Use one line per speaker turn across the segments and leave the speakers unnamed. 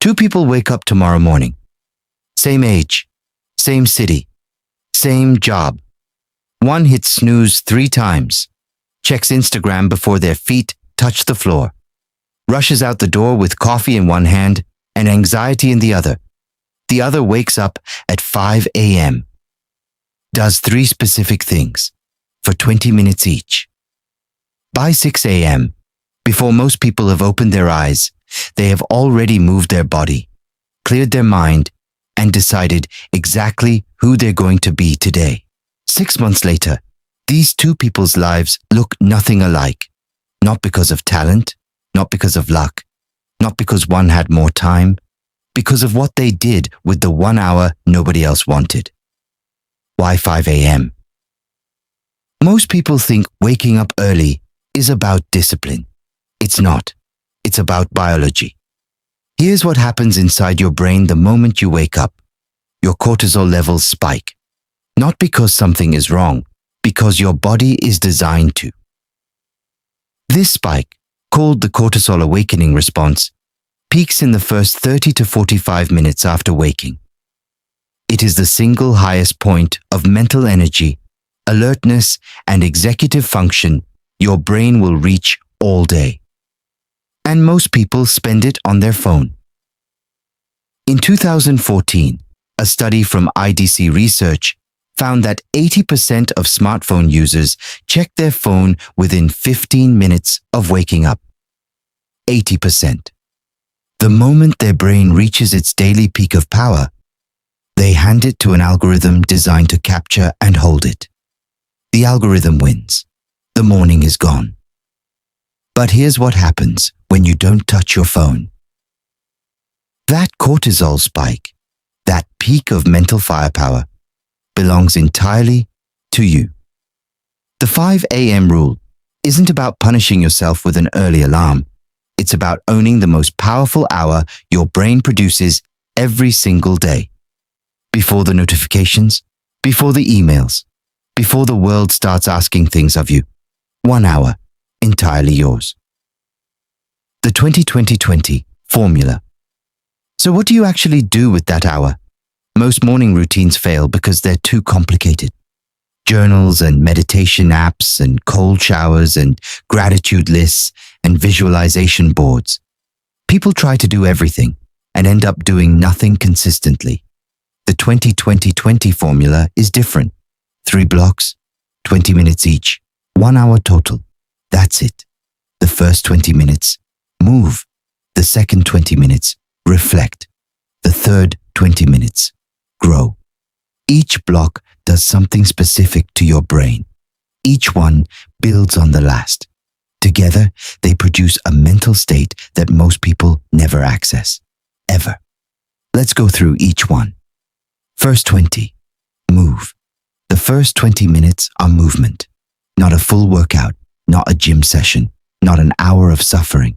Two people wake up tomorrow morning. Same age, same city, same job. One hits snooze 3 times, checks Instagram before their feet touch the floor, rushes out the door with coffee in one hand and anxiety in the other. The other wakes up at 5 a.m., does 3 specific things for 20 minutes each. By 6 a.m., before most people have opened their eyes, they have already moved their body, cleared their mind, and decided exactly who they're going to be today. 6 months later, these two people's lives look nothing alike. Not because of talent, not because of luck, not because one had more time, because of what they did with the 1 hour nobody else wanted. Why 5 a.m.? Most people think waking up early is about discipline. It's not. It's about biology. Here's what happens inside your brain the moment you wake up. Your cortisol levels spike. Not because something is wrong, because your body is designed to. This spike, called the Cortisol Awakening Response, peaks in the first 30 to 45 minutes after waking. It is the single highest point of mental energy, alertness, and executive function your brain will reach all day. And most people spend it on their phone. In 2014, a study from IDC Research found that 80% of smartphone users check their phone within 15 minutes of waking up. 80%. The moment their brain reaches its daily peak of power, they hand it to an algorithm designed to capture and hold it. The algorithm wins. The morning is gone. But here's what happens when you don't touch your phone. That cortisol spike, that peak of mental firepower, belongs entirely to you. The 5 a.m. rule isn't about punishing yourself with an early alarm. It's about owning the most powerful hour your brain produces every single day. Before the notifications, before the emails, before the world starts asking things of you. 1 hour, entirely yours. The 20-20-20 formula. So what do you actually do with that hour? Most morning routines fail because they're too complicated. Journals and meditation apps and cold showers and gratitude lists and visualization boards. People try to do everything and end up doing nothing consistently. The 20-20-20 formula is different. 3 blocks, 20 minutes each, 1 hour total. That's it. The first 20 minutes, move. The second 20 minutes, reflect. The third 20 minutes, grow. Each block does something specific to your brain. Each one builds on the last. Together, they produce a mental state that most people never access, ever. Let's go through each one. First 20, move. The first 20 minutes are movement. Not a full workout, not a gym session, not an hour of suffering.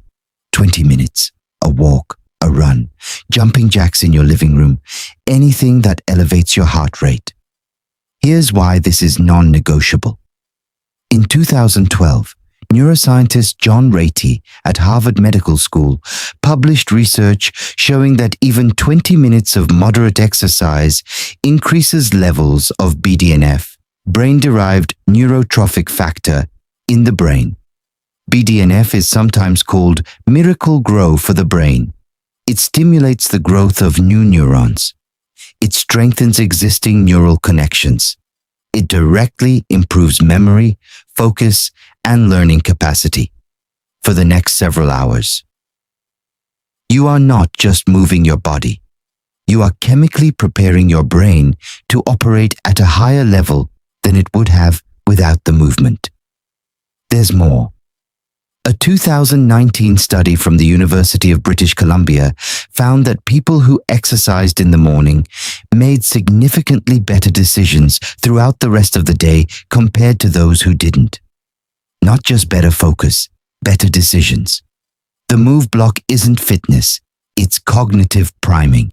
20 minutes, a walk, a run, jumping jacks in your living room, anything that elevates your heart rate. Here's why this is non-negotiable. In 2012, neuroscientist John Ratey at Harvard Medical School published research showing that even 20 minutes of moderate exercise increases levels of BDNF, brain-derived neurotrophic factor, in the brain. BDNF is sometimes called miracle grow for the brain. It stimulates the growth of new neurons. It strengthens existing neural connections. It directly improves memory, focus, and learning capacity for the next several hours. You are not just moving your body. You are chemically preparing your brain to operate at a higher level than it would have without the movement. There's more. A 2019 study from the University of British Columbia found that people who exercised in the morning made significantly better decisions throughout the rest of the day compared to those who didn't. Not just better focus, better decisions. The move block isn't fitness, it's cognitive priming.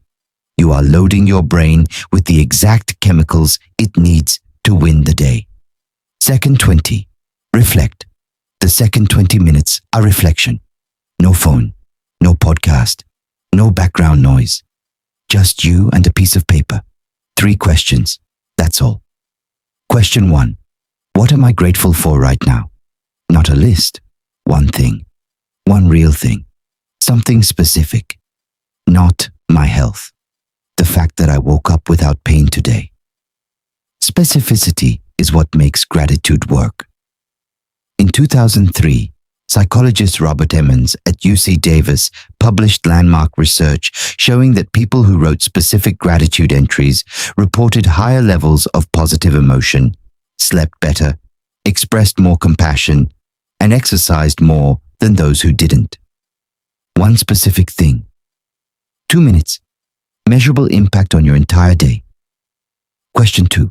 You are loading your brain with the exact chemicals it needs to win the day. Second 20, reflect. The second 20 minutes are reflection. No phone, no podcast, No background noise. Just you and a piece of paper. 3 questions. That's all. Question 1. What am I grateful for right now? Not a list. One thing. One real thing. Something specific. Not my health. The fact that I woke up without pain today. Specificity is what makes gratitude work. In 2003, psychologist Robert Emmons at UC Davis published landmark research showing that people who wrote specific gratitude entries reported higher levels of positive emotion, slept better, expressed more compassion, and exercised more than those who didn't. One specific thing. 2 minutes. Measurable impact on your entire day. Question 2.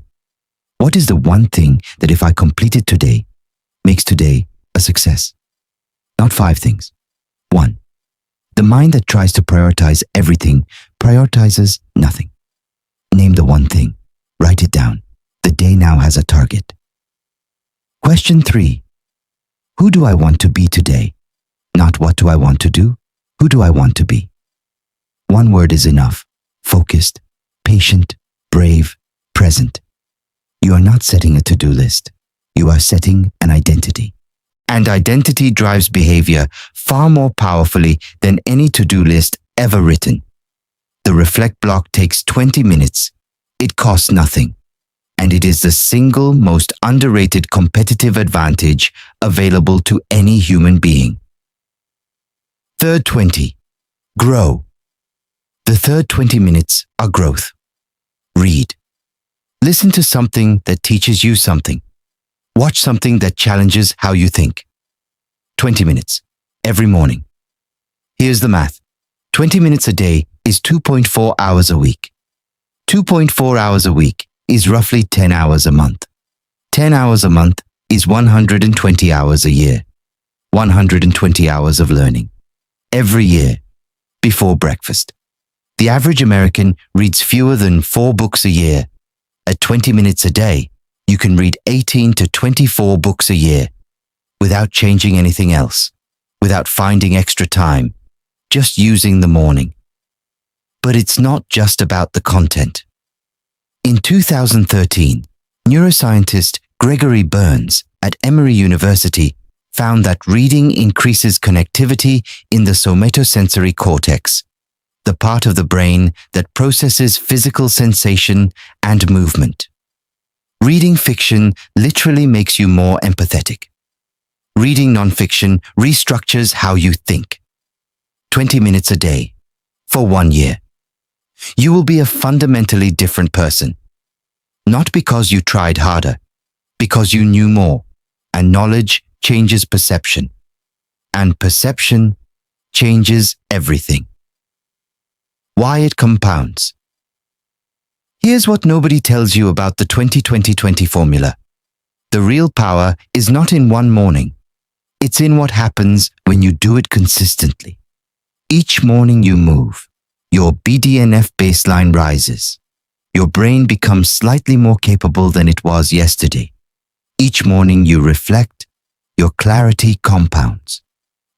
What is the one thing that if I complete it today, makes today a success? Not 5 things. 1. The mind that tries to prioritize everything prioritizes nothing. Name the one thing. Write it down. The day now has a target. Question 3. Who do I want to be today? Not what do I want to do? Who do I want to be? One word is enough. Focused, patient, brave, present. You are not setting a to-do list. You are setting an identity. And identity drives behavior far more powerfully than any to-do list ever written. The reflect block takes 20 minutes. It costs nothing. And it is the single most underrated competitive advantage available to any human being. Third 20. Grow. The third 20 minutes are growth. Read. Listen to something that teaches you something. Watch something that challenges how you think. 20 minutes. Every morning. Here's the math. 20 minutes a day is 2.4 hours a week. 2.4 hours a week is roughly 10 hours a month. 10 hours a month is 120 hours a year. 120 hours of learning. Every year. Before breakfast. The average American reads fewer than 4 books a year. At 20 minutes a day, you can read 18 to 24 books a year without changing anything else, without finding extra time, just using the morning. But it's not just about the content. In 2013, neuroscientist Gregory Burns at Emory University found that reading increases connectivity in the somatosensory cortex, the part of the brain that processes physical sensation and movement. Reading fiction literally makes you more empathetic. Reading nonfiction restructures how you think. 20 minutes a day, for 1 year. You will be a fundamentally different person. Not because you tried harder, because you knew more, and knowledge changes perception, and perception changes everything. Why it compounds. Here's what nobody tells you about the 20-20-20 formula. The real power is not in one morning. It's in what happens when you do it consistently. Each morning you move, your BDNF baseline rises. Your brain becomes slightly more capable than it was yesterday. Each morning you reflect, your clarity compounds.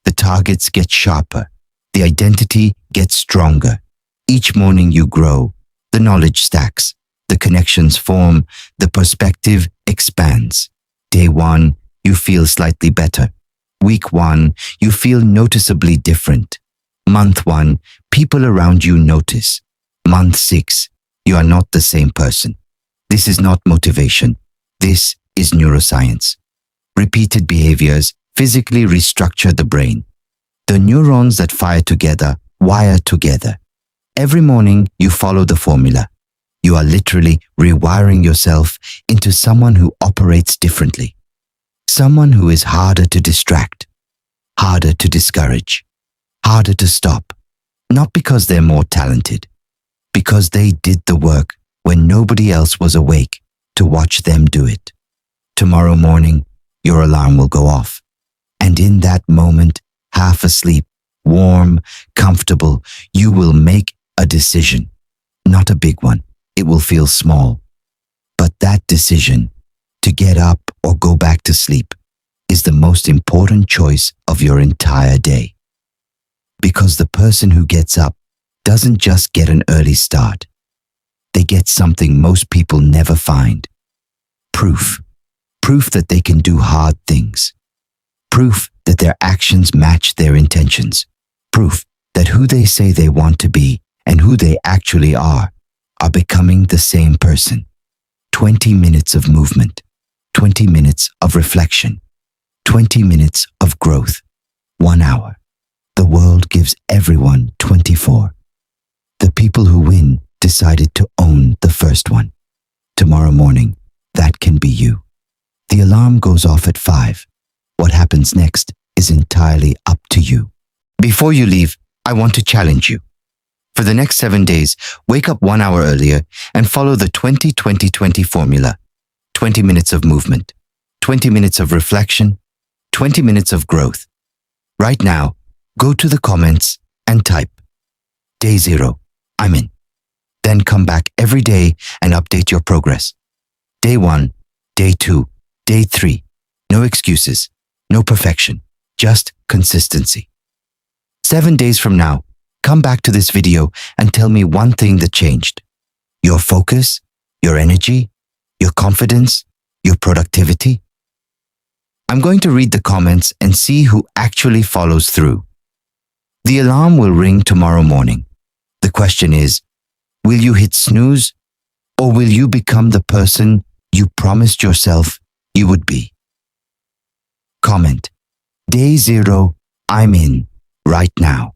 The targets get sharper. The identity gets stronger. Each morning you grow, the knowledge stacks, the connections form, the perspective expands. Day 1, you feel slightly better. Week 1, you feel noticeably different. Month 1, people around you notice. Month 6, you are not the same person. This is not motivation. This is neuroscience. Repeated behaviors physically restructure the brain. The neurons that fire together wire together. Every morning you follow the formula. You are literally rewiring yourself into someone who operates differently. Someone who is harder to distract, harder to discourage, harder to stop. Not because they're more talented, because they did the work when nobody else was awake to watch them do it. Tomorrow morning, your alarm will go off. And in that moment, half asleep, warm, comfortable, you will make a decision. Not a big one. It will feel small. But that decision, to get up or go back to sleep, is the most important choice of your entire day. Because the person who gets up doesn't just get an early start. They get something most people never find. Proof. Proof that they can do hard things. Proof that their actions match their intentions. Proof that who they say they want to be and who they actually are becoming the same person. 20 minutes of movement. 20 minutes of reflection. 20 minutes of growth. 1 hour. The world gives everyone 24. The people who win decided to own the first one. Tomorrow morning, that can be you. The alarm goes off at 5. What happens next is entirely up to you. Before you leave, I want to challenge you. For the next 7 days, wake up 1 hour earlier and follow the 20-20-20 formula. 20 minutes of movement, 20 minutes of reflection, 20 minutes of growth. Right now, go to the comments and type, Day 0, I'm in. Then come back every day and update your progress. Day 1, Day 2, Day 3. No excuses, no perfection, just consistency. 7 days from now, come back to this video and tell me one thing that changed. Your focus, your energy, your confidence, your productivity. I'm going to read the comments and see who actually follows through. The alarm will ring tomorrow morning. The question is, will you hit snooze or will you become the person you promised yourself you would be? Comment, Day 0, I'm in, right now.